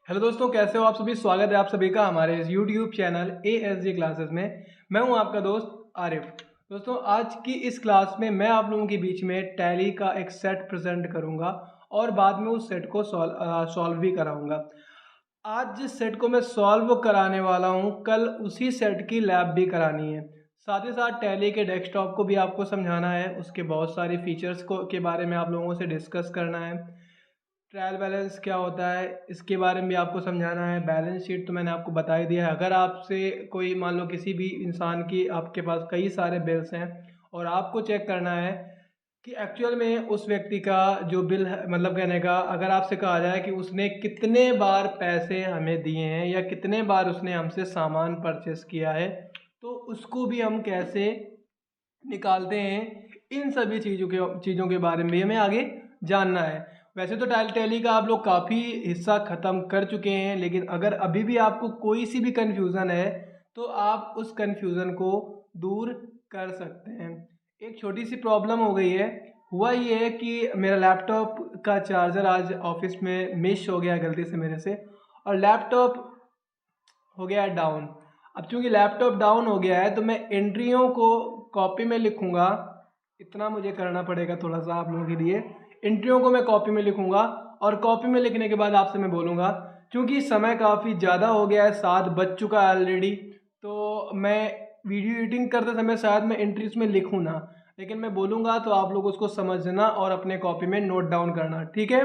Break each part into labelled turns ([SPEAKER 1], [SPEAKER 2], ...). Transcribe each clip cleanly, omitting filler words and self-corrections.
[SPEAKER 1] Hello दोस्तों, कैसे हो आप सभी। स्वागत है आप सभी का हमारे इस यूट्यूब चैनल ASG क्लासेस में। मैं हूं आपका दोस्त आरिफ। दोस्तों, आज की इस क्लास में मैं आप लोगों के बीच में टैली का एक सेट प्रेजेंट करूंगा और बाद में उस सेट को सॉल्व भी कराऊंगा। आज जिस सेट को मैं सॉल्व कराने वाला हूं, कल उसी सेट की लैब भी करानी है। साथ ही साथ टैली के डेस्कटॉप को भी आपको समझाना है, उसके बहुत सारे फीचर्स को के बारे में आप लोगों से डिस्कस करना है। ट्रायल बैलेंस क्या होता है इसके बारे में भी आपको समझाना है। बैलेंस शीट तो मैंने आपको बता ही दिया है। अगर आपसे कोई मान लो किसी भी इंसान की आपके पास कई सारे बिल्स हैं और आपको चेक करना है कि एक्चुअल में उस व्यक्ति का जो बिल है, मतलब कहने का अगर आपसे कहा जाए कि उसने कितने बार पैसे हमें दिए हैं या कितने बार उसने हमसे सामान परचेस किया है, तो उसको भी हम कैसे निकालते हैं, इन सभी चीज़ों के बारे में भी हमें आगे जानना है। वैसे तो टैली का आप लोग काफ़ी हिस्सा ख़त्म कर चुके हैं, लेकिन अगर अभी भी आपको कोई सी भी कन्फ्यूज़न है तो आप उस कन्फ्यूज़न को दूर कर सकते हैं। एक छोटी सी प्रॉब्लम हो गई है। हुआ ये है कि मेरा लैपटॉप का चार्जर आज ऑफिस में मिस हो गया गलती से मेरे से, और लैपटॉप हो गया है डाउन। अब चूंकि लैपटॉप डाउन हो गया है तो मैं एंट्रियों को कॉपी में लिखूंगा। इतना मुझे करना पड़ेगा थोड़ा सा आप लोगों के लिए। एंट्रियों को मैं कॉपी में लिखूंगा और कॉपी में लिखने के बाद आपसे मैं बोलूँगा। क्योंकि समय काफ़ी ज़्यादा हो गया है, 7 बज चुका है ऑलरेडी, तो मैं वीडियो एडिटिंग करते समय शायद मैं एंट्रीज में लिखूँ ना, लेकिन मैं बोलूँगा तो आप लोग उसको समझना और अपने कॉपी में नोट डाउन करना, ठीक है।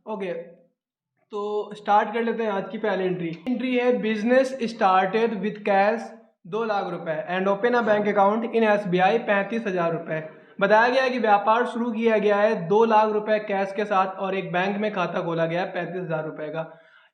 [SPEAKER 1] ओके, तो स्टार्ट कर लेते हैं आज की पहली एंट्री है business started with cash 2 lakh रुपए and open a bank account in SBI 35,000 रुपए। बताया गया है कि व्यापार शुरू किया गया है 2 लाख रुपए कैश के साथ और एक बैंक में खाता खोला गया है 35,000 रुपए का।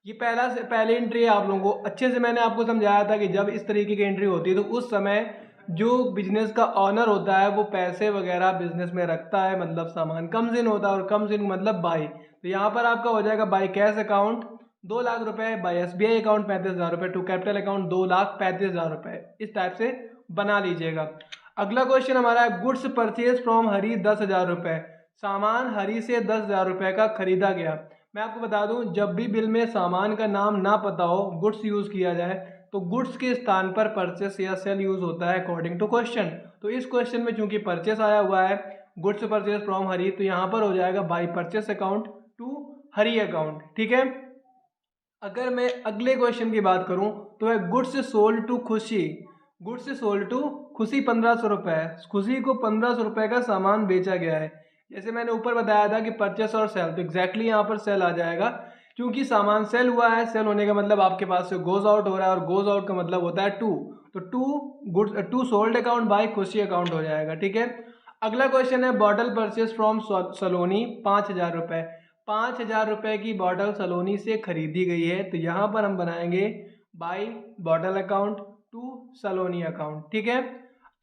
[SPEAKER 1] ये पहली एंट्री है। आप लोगों को अच्छे से मैंने आपको समझाया था कि जब इस तरीके की एंट्री होती है तो उस समय जो बिजनेस का ऑनर होता है वो पैसे वगैरह बिजनेस में रखता है, मतलब सामान कम्स इन होता है, और कम्स इन मतलब बाई। तो यहाँ पर आपका हो जाएगा बाई कैश अकाउंट 2 लाख रुपए, बाई SBI अकाउंट 35,000 रुपए, टू कैपिटल अकाउंट 2,35,000 रुपए। इस टाइप से बना लीजिएगा। अगला क्वेश्चन हमारा है गुड्स परचेज फ्रॉम हरी 10,000 रुपए। सामान हरी से 10,000 रुपए का खरीदा गया। मैं आपको बता दूं, जब भी बिल में सामान का नाम ना पता हो, गुड्स यूज किया जाए, तो गुड्स के स्थान पर परचेस या सेल यूज होता है अकॉर्डिंग टू क्वेश्चन। तो इस क्वेश्चन में चूंकि परचेस आया हुआ है, गुड्स परचेस फ्रॉम हरी, तो यहाँ पर हो जाएगा by purchase account to Hari account, ठीक है। अगर मैं अगले क्वेश्चन की बात करूं तो है गुड्स सोल्ड टू खुशी। गुड्स सोल्ड टू खुशी 1,500 रुपए। खुशी को 1,500 रुपए का सामान बेचा गया है। जैसे मैंने ऊपर बताया था कि परचेस और सेल, तो एग्जैक्टली यहाँ पर सेल आ जाएगा, क्योंकि सामान सेल हुआ है। सेल होने का मतलब आपके पास से गोज आउट हो रहा है, और गोज आउट का मतलब होता है टू। तो टू सोल्ड अकाउंट बाय खुशी अकाउंट हो जाएगा, ठीक है। अगला क्वेश्चन है बॉटल परचेस फ्रॉम सलोनी 5,000 रुपए। 5,000 रुपए की बॉटल सलोनी से खरीदी गई है, तो यहाँ पर हम बनाएंगे by bottle account to Saloni account, ठीक है।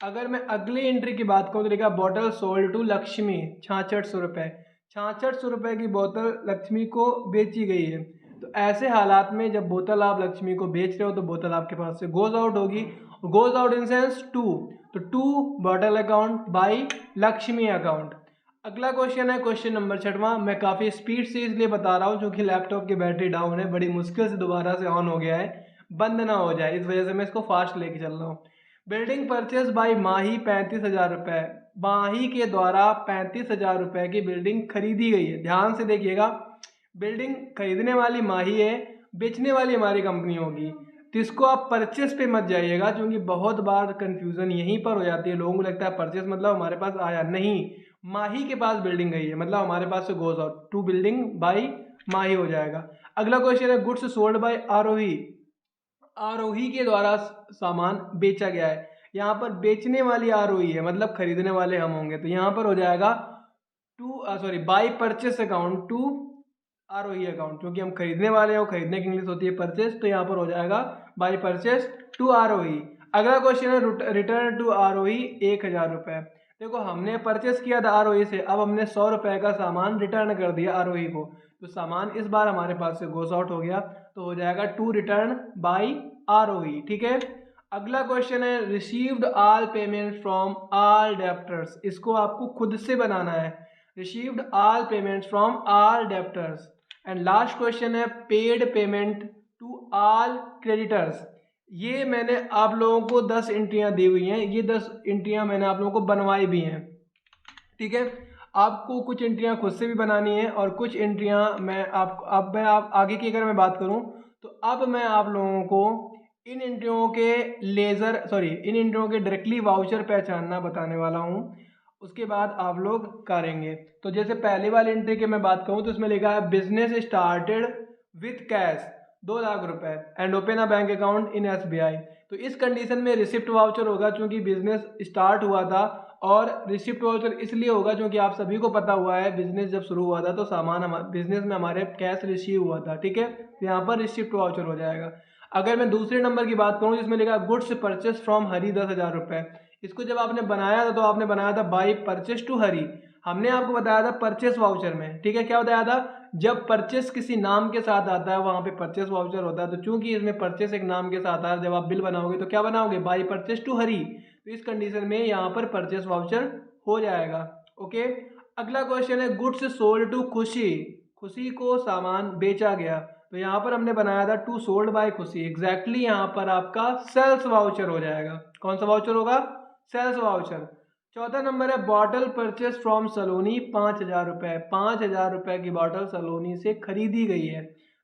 [SPEAKER 1] अगर मैं अगली एंट्री की बात करूँ तो लिखा बॉटल सोल्ड टू लक्ष्मी 6600 रुपए। 6600 रुपए की बोतल लक्ष्मी को बेची गई है। तो ऐसे हालात में जब बोतल आप लक्ष्मी को बेच रहे हो तो बोतल आपके पास से गोज आउट होगी। Goes out in sense to, तो to bottle account by Lakshmi account. अगला क्वेश्चन है क्वेश्चन नंबर 6वां। मैं काफ़ी स्पीड से इसलिए बता रहा हूँ क्योंकि लैपटॉप की बैटरी डाउन है, बड़ी मुश्किल से दोबारा से ऑन हो गया है, बंद ना हो जाए, इस वजह से मैं इसको फास्ट लेके चल रहा हूँ। बिल्डिंग परचेज बाई माही 35,000 रुपए। माही के द्वारा 35,000 रुपए की बिल्डिंग खरीदी गई है। ध्यान से देखिएगा, बिल्डिंग खरीदने वाली माही है, बेचने वाली हमारी कंपनी होगी। तो इसको आप परचेस पे मत जाइएगा, क्योंकि बहुत बार कंफ्यूजन यहीं पर हो जाती है। लोगों को लगता है परचेस मतलब हमारे पास आया, नहीं, माही के पास बिल्डिंग गई है, मतलब हमारे पास से goes out to building by Mahi हो जाएगा। अगला क्वेश्चन है goods sold by Aarohi. Aarohi के द्वारा सामान बेचा गया है। यहाँ पर बेचने वाली आरोही है, मतलब खरीदने वाले हम होंगे, तो यहाँ पर हो जाएगा by purchase account to Aarohi account, क्योंकि हम खरीदने वाले हो, खरीदने की इंग्लिश होती है परचेस, तो यहाँ पर हो जाएगा बाई परचेस टू आरोही। अगला क्वेश्चन है रिटर्न टू आरोही 1,000 रुपए। देखो, हमने परचेस किया था आरोही से, अब हमने 100 रुपए का सामान रिटर्न कर दिया आरोही को, तो सामान इस बार हमारे पास से गोस आउट हो गया, तो हो जाएगा टू रिटर्न बाई आरोही, ठीक है। अगला क्वेश्चन है received all payment from all debtors. इसको आपको खुद से बनाना है। Received all payments from all debtors. And last question है paid payment to all creditors. ये मैंने आप लोगों को 10 एंट्रियां दी हुई हैं, ये 10 एंट्रियां मैंने आप लोगों को बनवाई भी हैं, ठीक है। आपको कुछ एंट्रियां खुद से भी बनानी है और कुछ एंट्रियां मैं आप आगे की अगर मैं बात करूं तो अब मैं आप लोगों को इन एंट्रियों के इन एंट्रियों के डायरेक्टली वाउचर पहचानना बताने वाला हूं, उसके बाद आप लोग करेंगे। तो जैसे पहली वाली एंट्री की मैं बात करूं तो इसमें लिखा है business started with cash 2 lakh रुपए and open a bank account in SBI। तो इस कंडीशन में रिसिप्ट वाउचर होगा क्योंकि बिजनेस स्टार्ट हुआ था, और रिसिप्ट वाउचर इसलिए होगा क्योंकि आप सभी को पता हुआ है बिजनेस जब शुरू हुआ था तो बिजनेस में हमारे कैश रिसीव हुआ था, ठीक है। तो यहाँ पर रिसिप्ट वाउचर हो जाएगा। अगर मैं दूसरे नंबर की बात करूँ जिसमें लिखा गुड्स परचेस फ्रॉम हरी 10,000 रुपये, इसको जब आपने बनाया था तो आपने बनाया था बाई परचेस टू हरी। हमने आपको बताया था परचेस वाउचर में, ठीक है, क्या बताया था, जब परचेस किसी नाम के साथ आता है वहां पे परचेस वाउचर होता है। तो चूंकि इसमें परचेस एक नाम के साथ आ रहा है, जब आप बिल बनाओगे तो क्या बनाओगे, बाई परचेस टू हरी। तो इस कंडीशन में यहाँ पर परचेस वाउचर हो जाएगा। ओके, अगला क्वेश्चन है गुड्स सोल्ड टू खुशी, खुशी को सामान बेचा गया। तो यहाँ पर हमने बनाया था टू सोल्ड बाय खुशी, एग्जैक्टली यहाँ पर आपका सेल्स वाउचर हो जाएगा। कौन सा वाउचर होगा, सेल्स वाउचर। चौथा नंबर है बॉटल परचेस फ्रॉम सलोनी 5,000 रुपये, 5,000 रुपये की बॉटल सलोनी से खरीदी गई है।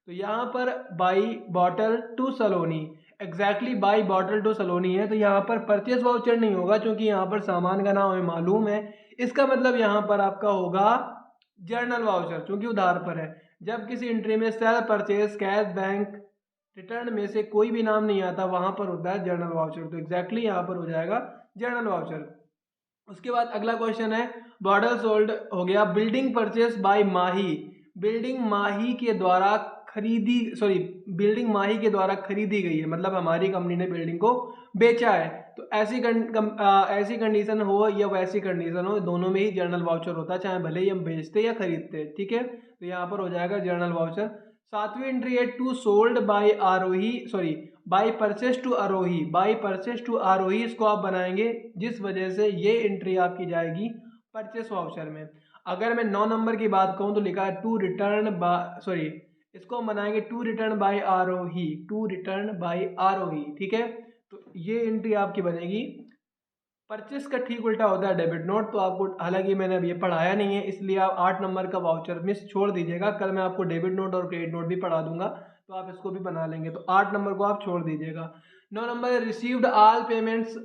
[SPEAKER 1] तो यहाँ पर by bottle to Saloni, exactly by bottle to Saloni है, तो यहाँ पर परचेस वाउचर नहीं होगा क्योंकि यहाँ पर सामान का नाम हमें मालूम है। इसका मतलब यहाँ पर आपका होगा जर्नल वाउचर, क्योंकि उधार पर है। जब किसी एंट्री में sale purchase cash bank return में से कोई भी नाम नहीं आता वहां पर होता है जर्नल वाउचर। तो एग्जैक्टली यहाँ पर हो जाएगा जर्नल वाउचर। उसके बाद अगला क्वेश्चन है बॉटल सोल्ड हो गया बिल्डिंग परचेस बाय माही, बिल्डिंग माही के द्वारा बिल्डिंग माही के द्वारा खरीदी गई है, मतलब हमारी कंपनी ने बिल्डिंग को बेचा है। तो ऐसी कंडीशन हो या वैसी कंडीशन हो, दोनों में ही जर्नल वाउचर होता है, चाहे भले ही हम बेचते या खरीदते, ठीक है। तो यहाँ पर हो जाएगा जर्नल वाउचर। सातवीं एंट्री है to sold by Aarohi by purchase to Aarohi, by purchase to Aarohi इसको आप बनाएंगे, जिस वजह से ये एंट्री आपकी जाएगी परचेस वाउचर में। अगर मैं 9 नंबर की बात कहूँ तो लिखा है टू रिटर्न इसको हम बनाएंगे to return by Aarohi, to return by Aarohi, ठीक है। तो ये एंट्री आपकी बनेगी। परचेस का ठीक उल्टा होता है डेबिट नोट, तो आपको, हालांकि मैंने अब ये पढ़ाया नहीं है इसलिए आप 8 नंबर का वाउचर मिस छोड़ दीजिएगा, कल मैं आपको डेबिट नोट और क्रेडिट नोट भी पढ़ा दूंगा तो आप इसको भी बना लेंगे। तो 8 नंबर को आप छोड़ दीजिएगा। 9 नंबर है received all payments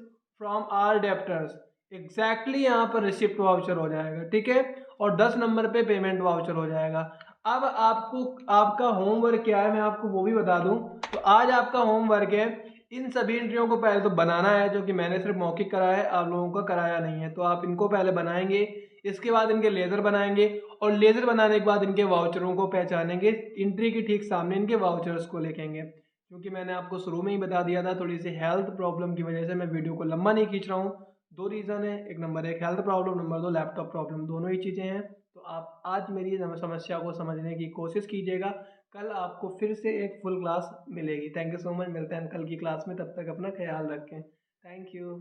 [SPEAKER 1] from all debtors, exactly यहाँ पर रिसिप्ट वाउचर हो जाएगा, ठीक है। और 10 नंबर पे पेमेंट वाउचर हो जाएगा। अब आपका होमवर्क क्या है मैं आपको वो भी बता दूं। तो आज आपका होमवर्क है इन सभी एंट्रियों को पहले तो बनाना है, जो कि मैंने सिर्फ मौखिक कराया है, आप लोगों का कराया नहीं है। तो आप इनको पहले बनाएंगे, इसके बाद इनके लेज़र बनाएंगे, और लेज़र बनाने के बाद इनके वाउचरों को पहचानेंगे, एंट्री के ठीक सामने इनके वाउचर्स को लिखेंगे। क्योंकि मैंने आपको शुरू में ही बता दिया था, थोड़ी सी हेल्थ प्रॉब्लम की वजह से मैं वीडियो को लंबा नहीं खींच रहा हूँ। 2 रीज़न है, एक number 1 health problem, number 2 laptop problem, दोनों ही चीज़ें हैं। तो आप आज मेरी समस्या को समझने की कोशिश कीजिएगा, कल आपको फिर से एक फुल क्लास मिलेगी। थैंक यू सो मच, मिलते हैं कल की क्लास में, तब तक अपना ख्याल रखें। Thank you.